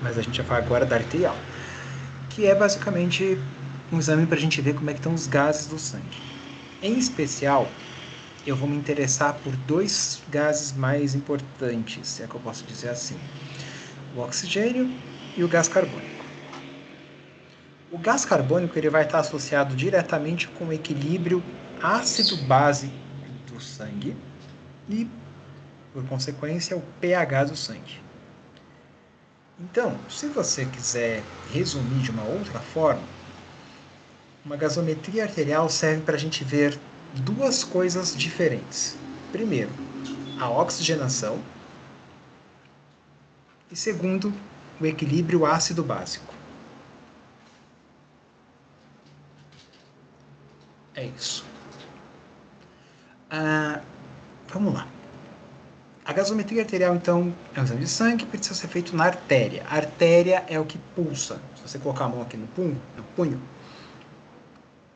mas a gente vai falar agora da arterial, que é basicamente um exame para a gente ver como é que estão os gases do sangue. Em especial, eu vou me interessar por dois gases mais importantes, se é que eu posso dizer assim: o oxigênio e o gás carbônico. O gás carbônico ele vai estar associado diretamente com o equilíbrio ácido-base do sangue e, por consequência, o pH do sangue. Então, se você quiser resumir de uma outra forma, uma gasometria arterial serve para a gente ver duas coisas diferentes. Primeiro, a oxigenação e segundo, o equilíbrio ácido-básico. É isso. Vamos lá. A gasometria arterial, então, é um exame de sangue que precisa ser feito na artéria. A artéria é o que pulsa. Se você colocar a mão aqui no punho,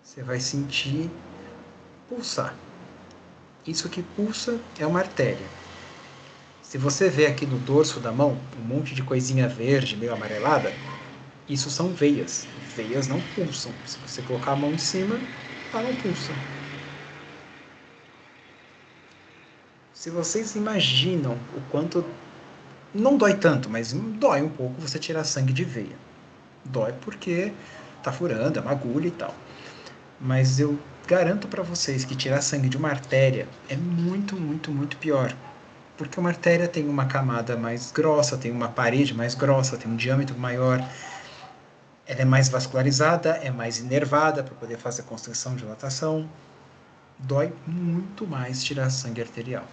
você vai sentir pulsar. Isso que pulsa é uma artéria. Se você vê aqui no dorso da mão um monte de coisinha verde, meio amarelada, isso são veias. Veias não pulsam. Se você colocar a mão em cima, ela não pulsa. Se vocês imaginam o quanto... Não dói tanto, mas dói um pouco você tirar sangue de veia. Dói porque tá furando, é uma agulha e tal. Mas eu garanto para vocês que tirar sangue de uma artéria é muito, muito, muito pior. Porque uma artéria tem uma camada mais grossa, tem uma parede mais grossa, tem um diâmetro maior. Ela é mais vascularizada, é mais inervada para poder fazer constrição e dilatação. Dói muito mais tirar sangue arterial.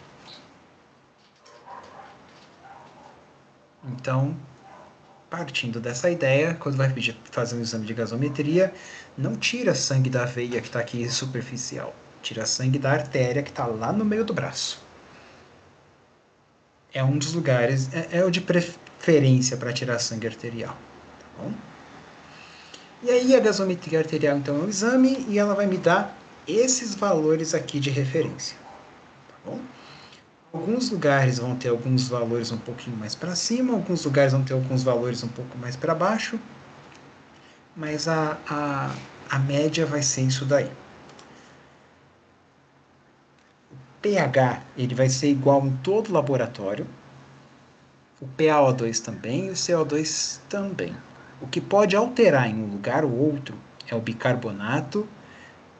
Então, partindo dessa ideia, quando vai pedir fazer um exame de gasometria, não tira sangue da veia que está aqui superficial. Tira sangue da artéria que está lá no meio do braço. É um dos lugares, é o de preferência para tirar sangue arterial. Tá bom? E aí a gasometria arterial então é um exame e ela vai me dar esses valores aqui de referência. Tá bom? Alguns lugares vão ter alguns valores um pouquinho mais para cima, alguns lugares vão ter alguns valores um pouco mais para baixo, mas a média vai ser isso daí. O pH ele vai ser igual em todo o laboratório, o PaO2 também e o CO2 também. O que pode alterar em um lugar ou outro é o bicarbonato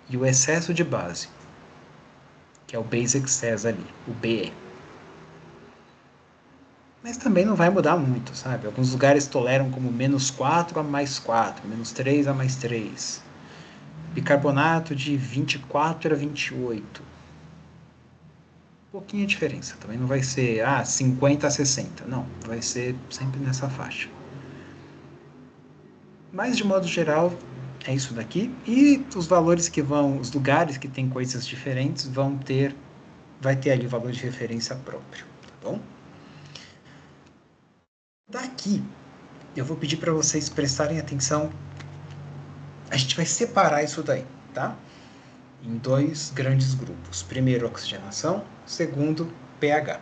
e o excesso de base, que é o base excess ali, o BE. Mas também não vai mudar muito, sabe? Alguns lugares toleram como -4 a +4, -3 a +3. Bicarbonato de 24 a 28. Pouquinha diferença. Também não vai ser 50 a 60. Não, vai ser sempre nessa faixa. Mas, de modo geral, é isso daqui. E os valores que vão, os lugares que tem coisas diferentes vai ter ali valor de referência próprio, tá bom? Daqui, eu vou pedir para vocês prestarem atenção. A gente vai separar isso daí, tá? Em dois grandes grupos. Primeiro, oxigenação. Segundo, pH.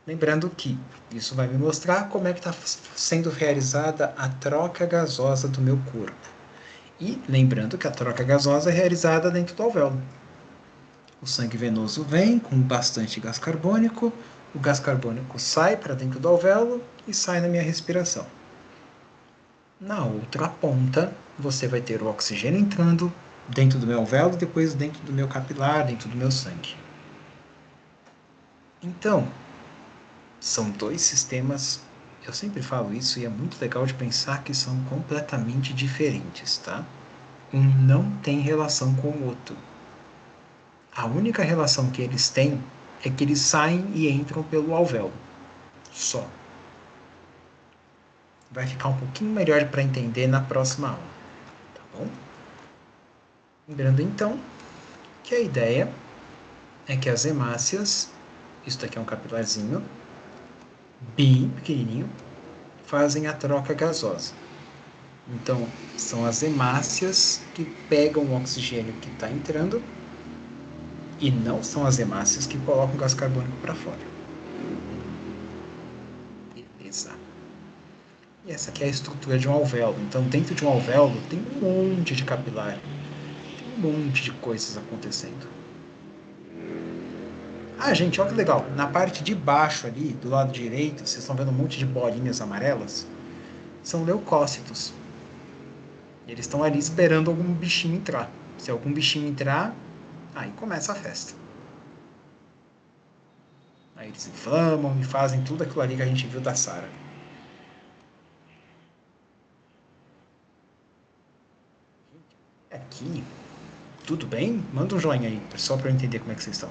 Lembrando que isso vai me mostrar como é que está sendo realizada a troca gasosa do meu corpo. E lembrando que a troca gasosa é realizada dentro do alvéolo. O sangue venoso vem com bastante gás carbônico, o gás carbônico sai para dentro do alvéolo e sai na minha respiração. Na outra ponta, você vai ter o oxigênio entrando dentro do meu alvéolo e depois dentro do meu capilar, dentro do meu sangue. Então, são dois sistemas, eu sempre falo isso e é muito legal de pensar que são completamente diferentes, tá? Um não tem relação com o outro. A única relação que eles têm é que eles saem e entram pelo alvéolo. Só. Vai ficar um pouquinho melhor para entender na próxima aula, tá bom? Lembrando então que a ideia é que as hemácias, isso daqui é um capilarzinho, bem pequenininho, fazem a troca gasosa. Então, são as hemácias que pegam o oxigênio que está entrando e não são as hemácias que colocam o gás carbônico para fora. Beleza. E essa aqui é a estrutura de um alvéolo. Então, dentro de um alvéolo tem um monte de capilar, tem um monte de coisas acontecendo. Ah, gente, olha que legal. Na parte de baixo ali, do lado direito, vocês estão vendo um monte de bolinhas amarelas? São leucócitos. Eles estão ali esperando algum bichinho entrar. Se algum bichinho entrar, aí começa a festa. Aí eles inflamam e fazem tudo aquilo ali que a gente viu da Sarah. Aqui, tudo bem? Manda um joinha aí, só para eu entender como é que vocês estão.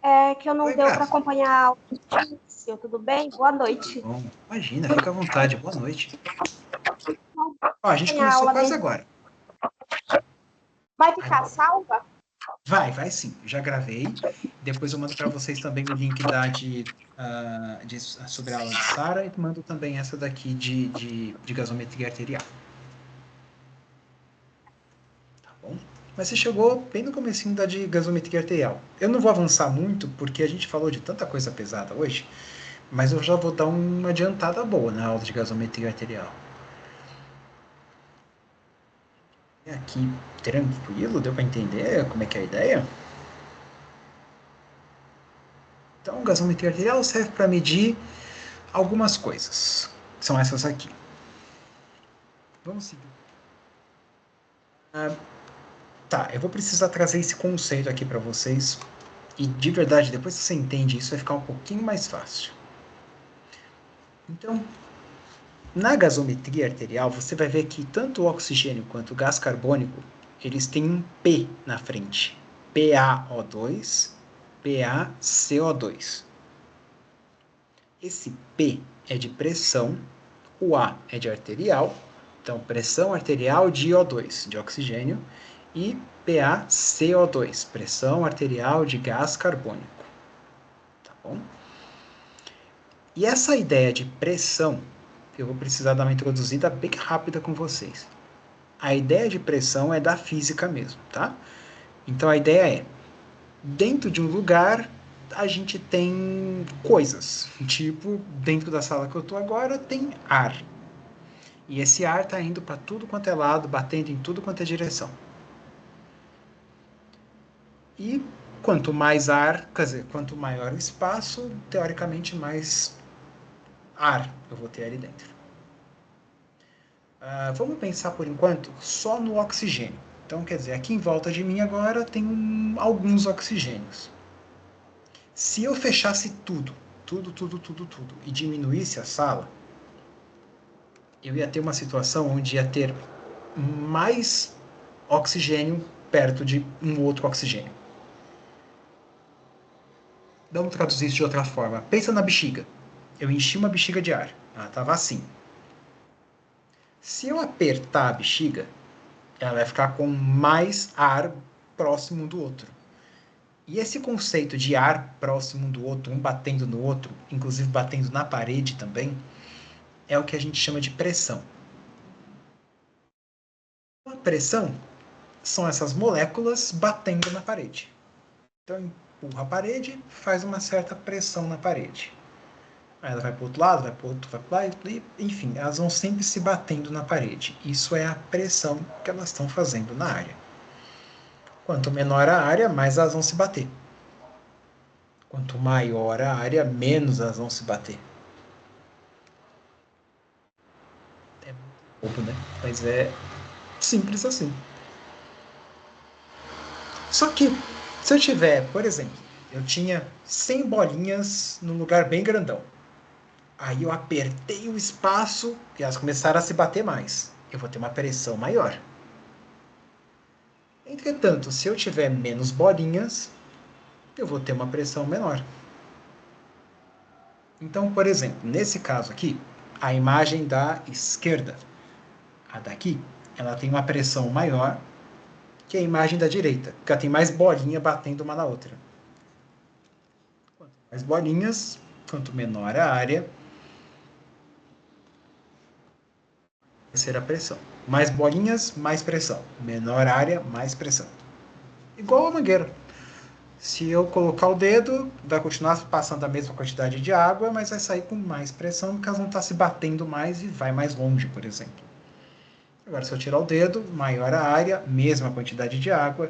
É que eu não Oi, deu para Gás. acompanhar o início, tudo bem? Boa noite. Bom, imagina, fica à vontade. Boa noite. Ó, a gente Tem a começou aula quase dentro. agora. Vai ficar salva? Vai sim. Já gravei. Depois eu mando para vocês também o link sobre a aula de Sara e mando também essa daqui de gasometria arterial. Tá bom? Mas você chegou bem no comecinho da de gasometria arterial. Eu não vou avançar muito porque a gente falou de tanta coisa pesada hoje, mas eu já vou dar uma adiantada boa na aula de gasometria arterial. Aqui, tranquilo? Deu para entender como é que é a ideia? Então, gasometria arterial serve para medir algumas coisas. São essas aqui. Vamos seguir. Tá, eu vou precisar trazer esse conceito aqui para vocês. E de verdade, depois que você entende isso, vai ficar um pouquinho mais fácil. Então, na gasometria arterial, você vai ver que tanto o oxigênio quanto o gás carbônico, eles têm um P na frente. PaO2, PaCO2. Esse P é de pressão, o A é de arterial, então pressão arterial de O2, de oxigênio, e PaCO2, pressão arterial de gás carbônico. Tá bom? E essa ideia de pressão, eu vou precisar dar uma introduzida bem rápida com vocês. A ideia de pressão é da física mesmo, tá? Então a ideia é, dentro de um lugar a gente tem coisas, tipo, dentro da sala que eu estou agora tem ar. E esse ar está indo para tudo quanto é lado, batendo em tudo quanto é direção. E quanto mais ar, quer dizer, quanto maior o espaço, teoricamente mais ar eu vou ter ali dentro. Vamos pensar por enquanto só no oxigênio. Então, quer dizer, aqui em volta de mim agora tem alguns oxigênios. Se eu fechasse tudo, e diminuísse a sala, eu ia ter uma situação onde ia ter mais oxigênio perto de um outro oxigênio. Vamos traduzir isso de outra forma. Pensa na bexiga. Eu enchi uma bexiga de ar. Ela estava assim. Se eu apertar a bexiga, ela vai ficar com mais ar próximo do outro. E esse conceito de ar próximo do outro, um batendo no outro, inclusive batendo na parede também, é o que a gente chama de pressão. A pressão são essas moléculas batendo na parede. Então, empurra a parede, faz uma certa pressão na parede. Aí ela vai para o outro lado, vai para o outro, vai para lá, enfim, elas vão sempre se batendo na parede. Isso é a pressão que elas estão fazendo na área. Quanto menor a área, mais elas vão se bater. Quanto maior a área, menos elas vão se bater. É muito pouco, né? Mas é simples assim. Só que, se eu tiver, por exemplo, eu tinha 100 bolinhas num lugar bem grandão. Aí eu apertei o espaço e elas começaram a se bater mais. Eu vou ter uma pressão maior. Entretanto, se eu tiver menos bolinhas, eu vou ter uma pressão menor. Então, por exemplo, nesse caso aqui, a imagem da esquerda, a daqui, ela tem uma pressão maior que a imagem da direita, porque ela tem mais bolinha batendo uma na outra. Quanto mais bolinhas, quanto menor a área, vai ser a pressão. Mais bolinhas, mais pressão. Menor área, mais pressão. Igual a mangueira. Se eu colocar o dedo, vai continuar passando a mesma quantidade de água, mas vai sair com mais pressão, porque elas não estão se batendo mais e vai mais longe, por exemplo. Agora, se eu tirar o dedo, maior a área, mesma quantidade de água,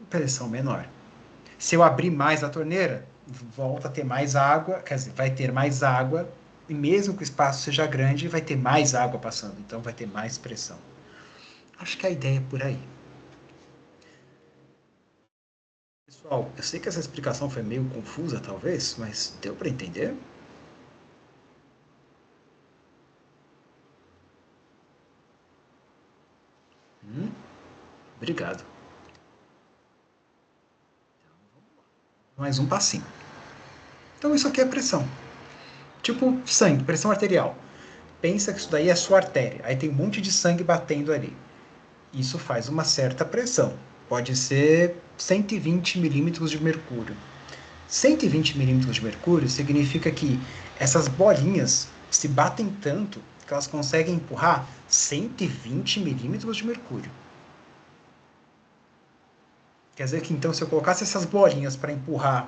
pressão menor. Se eu abrir mais a torneira, volta a ter mais água, quer dizer, vai ter mais água, e mesmo que o espaço seja grande, vai ter mais água passando, então vai ter mais pressão. Acho que a ideia é por aí. Pessoal, eu sei que essa explicação foi meio confusa, talvez, mas deu para entender? Obrigado. Mais um passinho. Então isso aqui é pressão. Tipo sangue, pressão arterial. Pensa que isso daí é sua artéria. Aí tem um monte de sangue batendo ali. Isso faz uma certa pressão. Pode ser 120 milímetros de mercúrio. 120 milímetros de mercúrio significa que essas bolinhas se batem tanto que elas conseguem empurrar 120 milímetros de mercúrio. Quer dizer que então se eu colocasse essas bolinhas para empurrar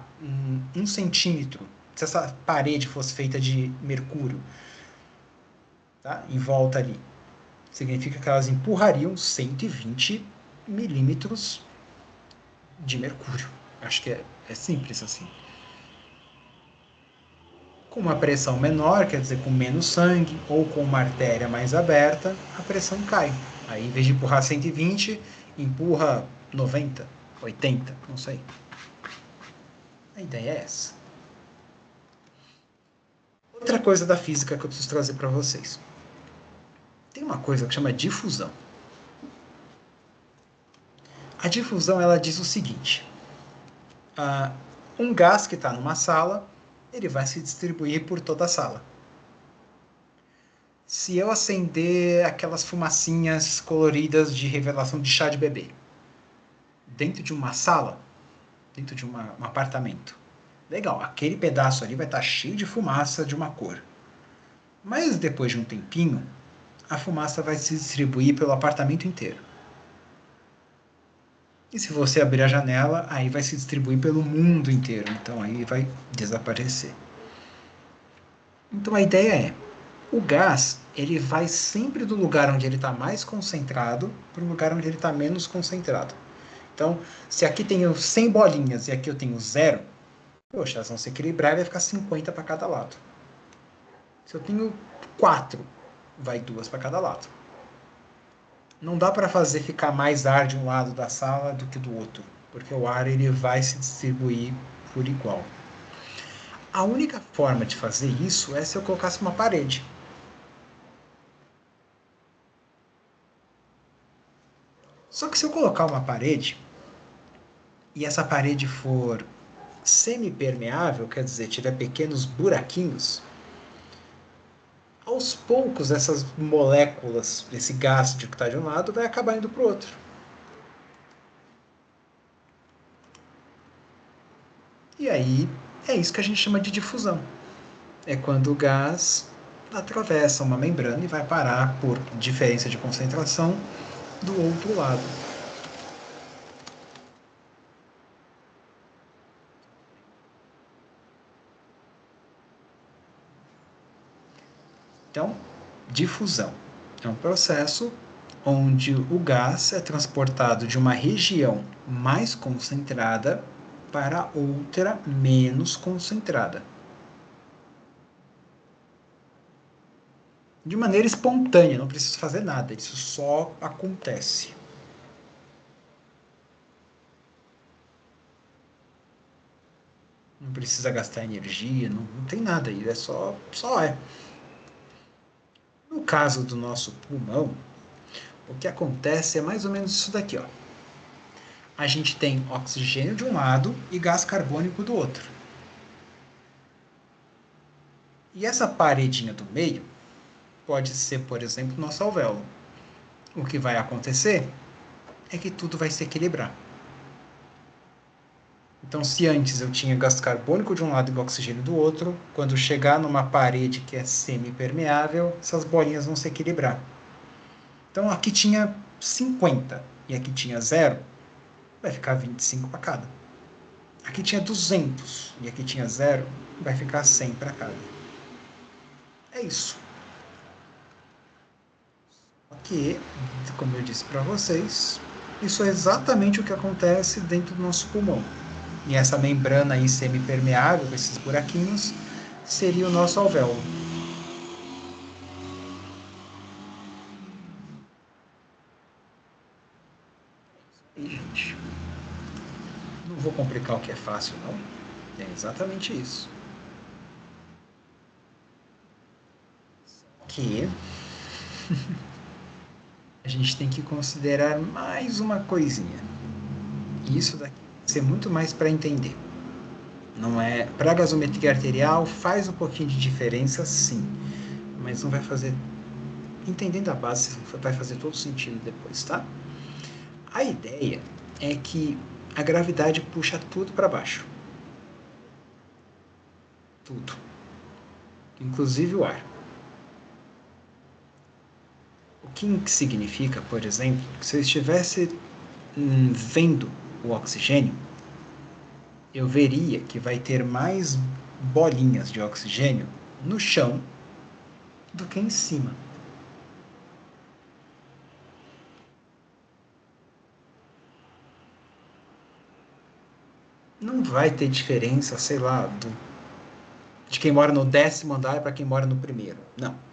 1 centímetro, se essa parede fosse feita de mercúrio, tá? Em volta ali, significa que elas empurrariam 120 milímetros de mercúrio. Acho que é simples assim. Com uma pressão menor, quer dizer, com menos sangue, ou com uma artéria mais aberta, a pressão cai. Aí, em vez de empurrar 120, empurra 90, 80, não sei. A ideia é essa. Outra coisa da física que eu preciso trazer para vocês. Tem uma coisa que chama difusão. A difusão, ela diz o seguinte. Um gás que está numa sala, ele vai se distribuir por toda a sala. Se eu acender aquelas fumacinhas coloridas de revelação de chá de bebê dentro de uma sala, dentro de um apartamento, legal, aquele pedaço ali vai estar cheio de fumaça de uma cor. Mas depois de um tempinho, a fumaça vai se distribuir pelo apartamento inteiro. E se você abrir a janela, aí vai se distribuir pelo mundo inteiro. Então aí vai desaparecer. Então a ideia é, o gás, ele vai sempre do lugar onde ele está mais concentrado para o lugar onde ele está menos concentrado. Então, se aqui tenho 100 bolinhas e aqui eu tenho 0, poxa, elas vão se equilibrar e vai ficar 50 para cada lado. Se eu tenho 4, vai 2 para cada lado. Não dá para fazer ficar mais ar de um lado da sala do que do outro, porque o ar ele vai se distribuir por igual. A única forma de fazer isso é se eu colocasse uma parede. Só que se eu colocar uma parede e essa parede for semipermeável, quer dizer, tiver pequenos buraquinhos, aos poucos essas moléculas, esse gás que está de um lado, vai acabar indo para o outro. E aí é isso que a gente chama de difusão. É quando o gás atravessa uma membrana e vai parar por diferença de concentração do outro lado. Então, difusão é um processo onde o gás é transportado de uma região mais concentrada para outra menos concentrada. De maneira espontânea, não preciso fazer nada, isso só acontece. Não precisa gastar energia, não tem nada aí, é só é. No caso do nosso pulmão, o que acontece é mais ou menos isso daqui, ó. A gente tem oxigênio de um lado e gás carbônico do outro. E essa paredinha do meio pode ser, por exemplo, nosso alvéolo. O que vai acontecer é que tudo vai se equilibrar. Então, se antes eu tinha gás carbônico de um lado e oxigênio do outro, quando chegar numa parede que é semipermeável, essas bolinhas vão se equilibrar. Então, aqui tinha 50 e aqui tinha 0, vai ficar 25 para cada. aqui tinha 200 e aqui tinha 0, vai ficar 100 para cada. É isso. Que, como eu disse para vocês, isso é exatamente o que acontece dentro do nosso pulmão. E essa membrana aí semipermeável, com esses buraquinhos, seria o nosso alvéolo. É isso aí, gente. Não vou complicar o que é fácil, não. É exatamente isso. Que a gente tem que considerar mais uma coisinha. E isso daqui vai ser muito mais para entender. Não é para a gasometria arterial, faz um pouquinho de diferença, sim, mas não vai fazer, entendendo a base, vai fazer todo sentido depois, tá? A ideia é que a gravidade puxa tudo para baixo, tudo, inclusive o ar. O que significa, por exemplo, que se eu estivesse vendo o oxigênio, eu veria que vai ter mais bolinhas de oxigênio no chão do que em cima. Não vai ter diferença, sei lá, de quem mora no 10º andar para quem mora no primeiro. Não.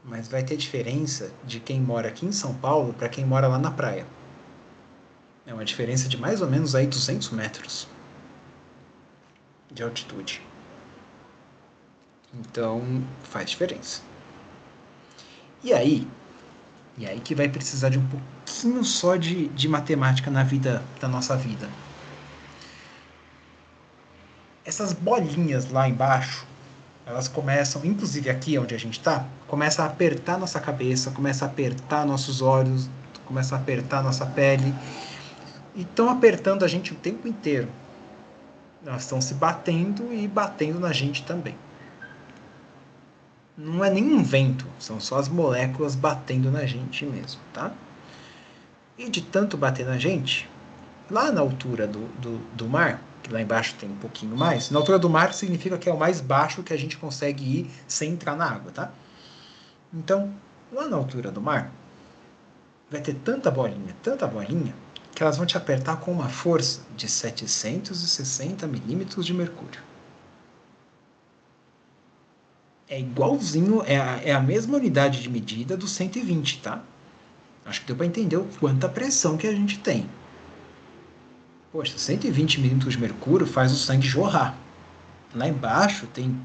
Mas vai ter diferença de quem mora aqui em São Paulo para quem mora lá na praia. É uma diferença de mais ou menos aí 200 metros de altitude. Então, faz diferença. E aí que vai precisar de um pouquinho só de matemática na vida, da nossa vida. Essas bolinhas lá embaixo, elas começam, inclusive aqui onde a gente está, começa a apertar nossa cabeça, começa a apertar nossos olhos, começa a apertar nossa pele. E estão apertando a gente o tempo inteiro. Elas estão se batendo e batendo na gente também. Não é nenhum vento, são só as moléculas batendo na gente mesmo, tá? E de tanto bater na gente, lá na altura do mar, que lá embaixo tem um pouquinho mais, na altura do mar significa que é o mais baixo que a gente consegue ir sem entrar na água, tá? Então, lá na altura do mar, vai ter tanta bolinha, que elas vão te apertar com uma força de 760 milímetros de mercúrio. É igualzinho, é a mesma unidade de medida do 120, tá? Acho que deu para entender o quanta pressão que a gente tem. Poxa, 120 milímetros de mercúrio faz o sangue jorrar. Lá embaixo tem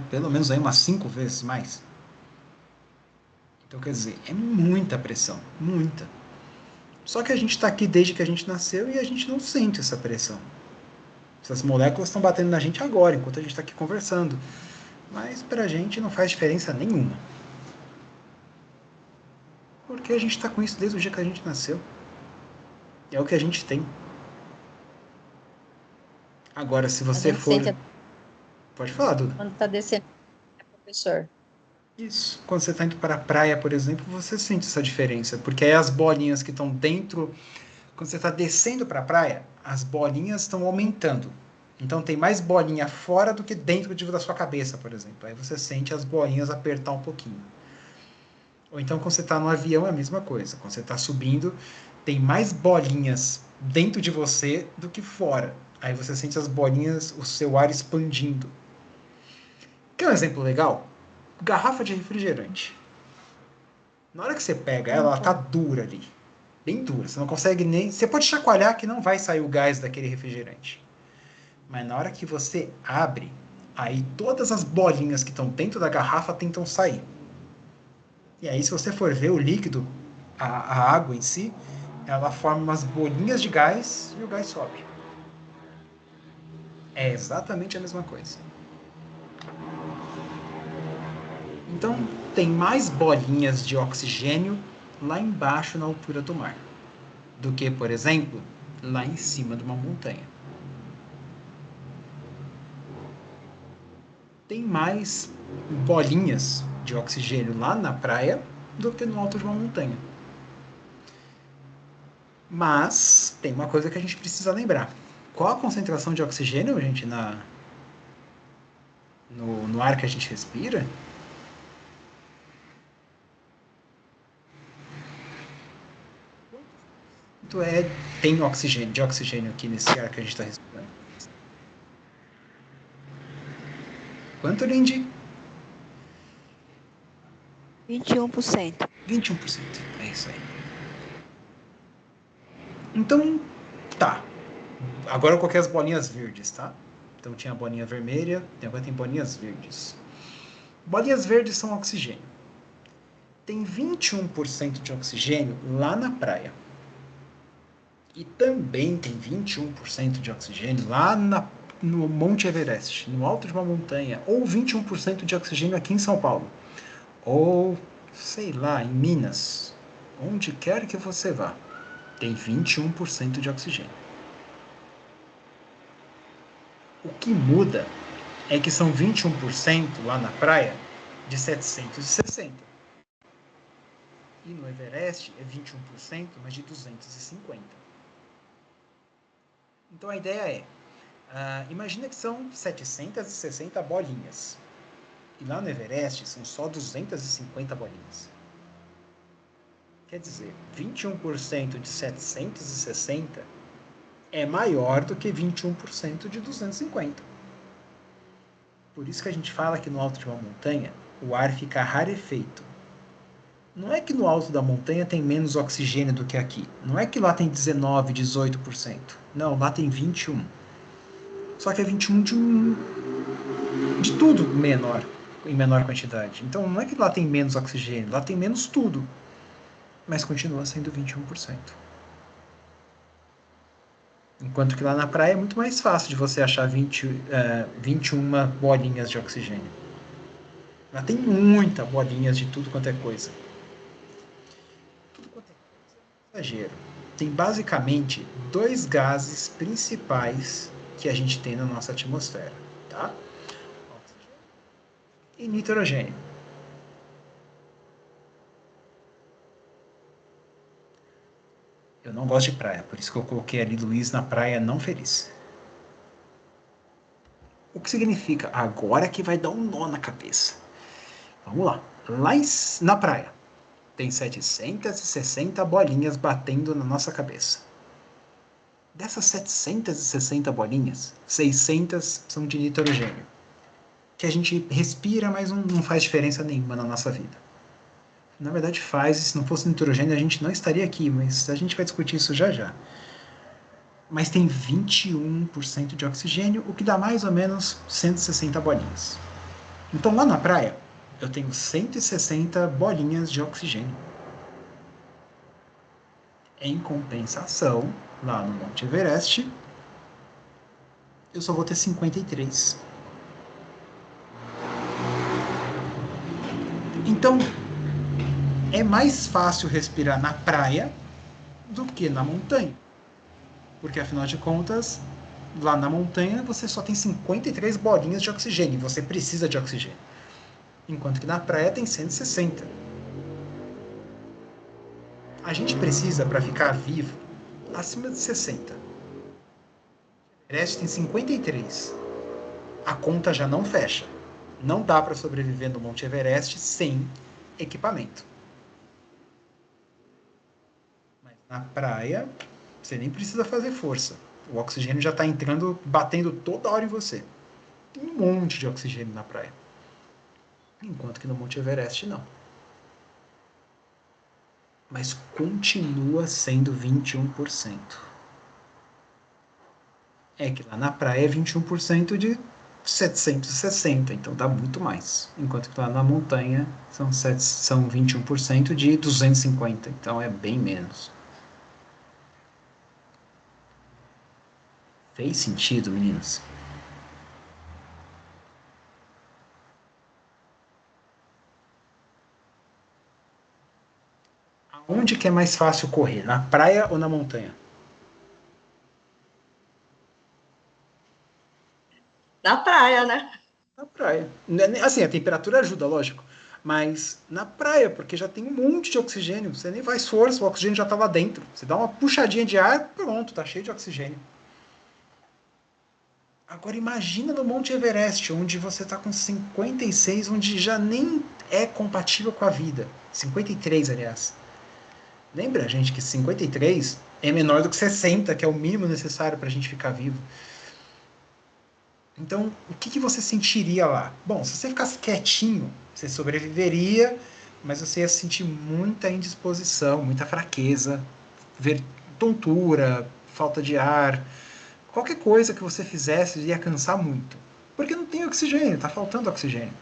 pelo menos aí umas 5 vezes mais. Então, quer dizer, é muita pressão, muita. Só que a gente está aqui desde que a gente nasceu e a gente não sente essa pressão. Essas moléculas estão batendo na gente agora, enquanto a gente está aqui conversando. Mas para a gente não faz diferença nenhuma. Porque a gente está com isso desde o dia que a gente nasceu. É o que a gente tem. Agora, se A você gente for. sente Pode falar, Duda. quando está descendo, professor. Isso. Quando você está indo para a praia, por exemplo, você sente essa diferença. Porque aí as bolinhas que estão dentro. Quando você está descendo para a praia, as bolinhas estão aumentando. Então tem mais bolinha fora do que dentro da sua cabeça, por exemplo. Aí você sente as bolinhas apertar um pouquinho. Ou então quando você está no avião é a mesma coisa. Quando você está subindo, tem mais bolinhas dentro de você do que fora. Aí você sente as bolinhas, o seu ar expandindo. Quer um exemplo legal? Garrafa de refrigerante. Na hora que você pega ela, ela tá dura ali. Bem dura. Você não consegue nem. Você pode chacoalhar que não vai sair o gás daquele refrigerante. Mas na hora que você abre, aí todas as bolinhas que estão dentro da garrafa tentam sair. E aí, se você for ver o líquido, a água em si, ela forma umas bolinhas de gás e o gás sobe. É exatamente a mesma coisa. Então, tem mais bolinhas de oxigênio lá embaixo na altura do mar do que, por exemplo, lá em cima de uma montanha. Tem mais bolinhas de oxigênio lá na praia do que no alto de uma montanha. Mas tem uma coisa que a gente precisa lembrar. Qual a concentração de oxigênio, gente, no ar que a gente respira? Quanto tem oxigênio, de oxigênio aqui nesse ar que a gente está respirando? Quanto, Lindy? 21%. 21%. É isso aí. Então, tá. Agora eu coloquei as bolinhas verdes, tá? Então tinha a bolinha vermelha, agora tem bolinhas verdes. Bolinhas verdes são oxigênio. Tem 21% de oxigênio lá na praia. E também tem 21% de oxigênio lá no Monte Everest, no alto de uma montanha. Ou 21% de oxigênio aqui em São Paulo. Ou, sei lá, em Minas. Onde quer que você vá, tem 21% de oxigênio. O que muda é que são 21% lá na praia de 760. E no Everest é 21%, mas de 250. Então a ideia é, imagina que são 760 bolinhas. E lá no Everest são só 250 bolinhas. Quer dizer, 21% de 760 é maior do que 21% de 250. Por isso que a gente fala que no alto de uma montanha o ar fica rarefeito. Não é que no alto da montanha tem menos oxigênio do que aqui. Não é que lá tem 19, 18%. Não, lá tem 21. Só que é 21 de tudo menor, em menor quantidade. Então não é que lá tem menos oxigênio, lá tem menos tudo. Mas continua sendo 21%. Enquanto que lá na praia é muito mais fácil de você achar 21 bolinhas de oxigênio. Lá tem muita bolinhas de tudo quanto é coisa. Tudo quanto é coisa é um exagero. Tem basicamente dois gases principais que a gente tem na nossa atmosfera, tá? Oxigênio e nitrogênio. Eu não gosto de praia, por isso que eu coloquei ali Luiz na praia não feliz. O que significa? Agora que vai dar um nó na cabeça. Vamos lá. Lá na praia tem 760 bolinhas batendo na nossa cabeça. Dessas 760 bolinhas, 600 são de nitrogênio, que a gente respira, mas não faz diferença nenhuma na nossa vida. Na verdade faz, e se não fosse nitrogênio a gente não estaria aqui, mas a gente vai discutir isso já já. Mas tem 21% de oxigênio, o que dá mais ou menos 160 bolinhas. Então lá na praia, eu tenho 160 bolinhas de oxigênio. Em compensação, lá no Monte Everest, eu só vou ter 53. Então, é mais fácil respirar na praia do que na montanha. Porque, afinal de contas, lá na montanha você só tem 53 bolinhas de oxigênio. E você precisa de oxigênio. Enquanto que na praia tem 160. A gente precisa, para ficar vivo, acima de 60. O Everest tem 53. A conta já não fecha. Não dá para sobreviver no Monte Everest sem equipamento. Mas na praia, você nem precisa fazer força. O oxigênio já está entrando, batendo toda hora em você. Tem um monte de oxigênio na praia. Enquanto que no Monte Everest não. Mas continua sendo 21%. É que lá na praia é 21% de 760, então dá muito mais. Enquanto que lá na montanha são 21% de 250, então é bem menos. Fez sentido, meninos? Onde que é mais fácil correr? Na praia ou na montanha? Na praia, né? Na praia. Assim, a temperatura ajuda, lógico. Mas na praia, porque já tem um monte de oxigênio, você nem faz força, o oxigênio já está lá dentro. Você dá uma puxadinha de ar, pronto, tá cheio de oxigênio. Agora imagina no Monte Everest, onde você está com 56, onde já nem é compatível com a vida. 53, aliás. Lembra, gente, que 53 é menor do que 60, que é o mínimo necessário para a gente ficar vivo. Então, o que você sentiria lá? Bom, se você ficasse quietinho, você sobreviveria, mas você ia sentir muita indisposição, muita fraqueza, ver tontura, falta de ar. Qualquer coisa que você fizesse ia cansar muito. Porque não tem oxigênio, está faltando oxigênio.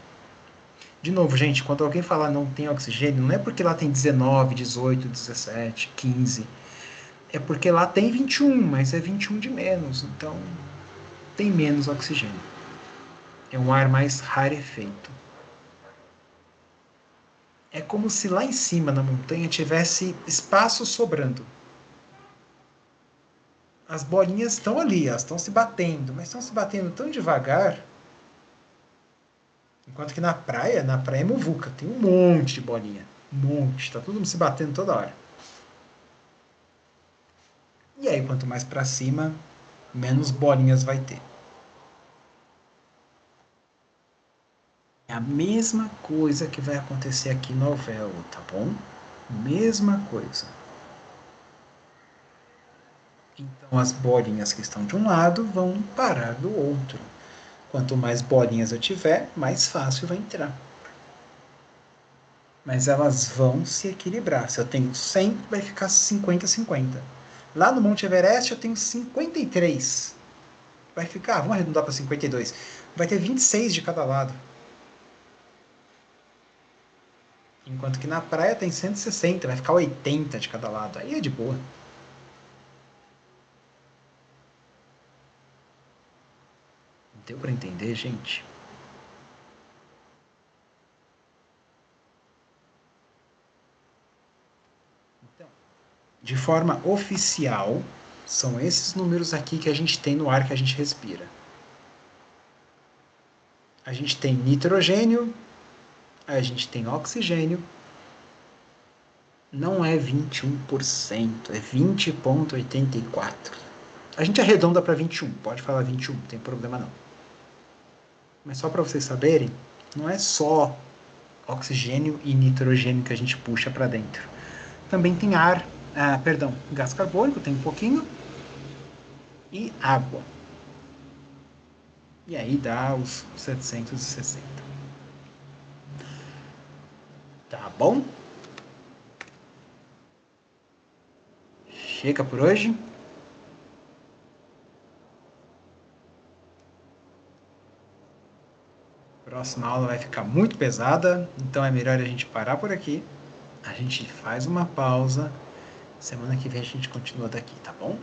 De novo, gente, quando alguém falar não tem oxigênio, não é porque lá tem 19, 18, 17, 15. É porque lá tem 21, mas é 21 de menos. Então, tem menos oxigênio. É um ar mais rarefeito. É como se lá em cima na montanha tivesse espaço sobrando. As bolinhas estão ali, elas estão se batendo, mas estão se batendo tão devagar. Enquanto que na praia é muvuca, tem um monte de bolinha. Um monte, tá todo mundo se batendo toda hora. E aí, quanto mais para cima, menos bolinhas vai ter. É a mesma coisa que vai acontecer aqui no alvéolo, tá bom? Mesma coisa. Então, as bolinhas que estão de um lado vão parar do outro. Quanto mais bolinhas eu tiver, mais fácil vai entrar. Mas elas vão se equilibrar. Se eu tenho 100, vai ficar 50-50. Lá no Monte Everest eu tenho 53. Vai ficar, vamos arredondar para 52. Vai ter 26 de cada lado. Enquanto que na praia tem 160, vai ficar 80 de cada lado. Aí é de boa. Deu para entender, gente? Então, de forma oficial, são esses números aqui que a gente tem no ar que a gente respira. A gente tem nitrogênio, a gente tem oxigênio. Não é 21%, é 20,84%. A gente arredonda para 21, pode falar 21, não tem problema não. Mas só para vocês saberem, não é só oxigênio e nitrogênio que a gente puxa para dentro. Também tem gás carbônico, tem um pouquinho, e água. E aí dá os 760. Tá bom? Chega por hoje. Próxima aula vai ficar muito pesada, então é melhor a gente parar por aqui. A gente faz uma pausa. Semana que vem a gente continua daqui, tá bom?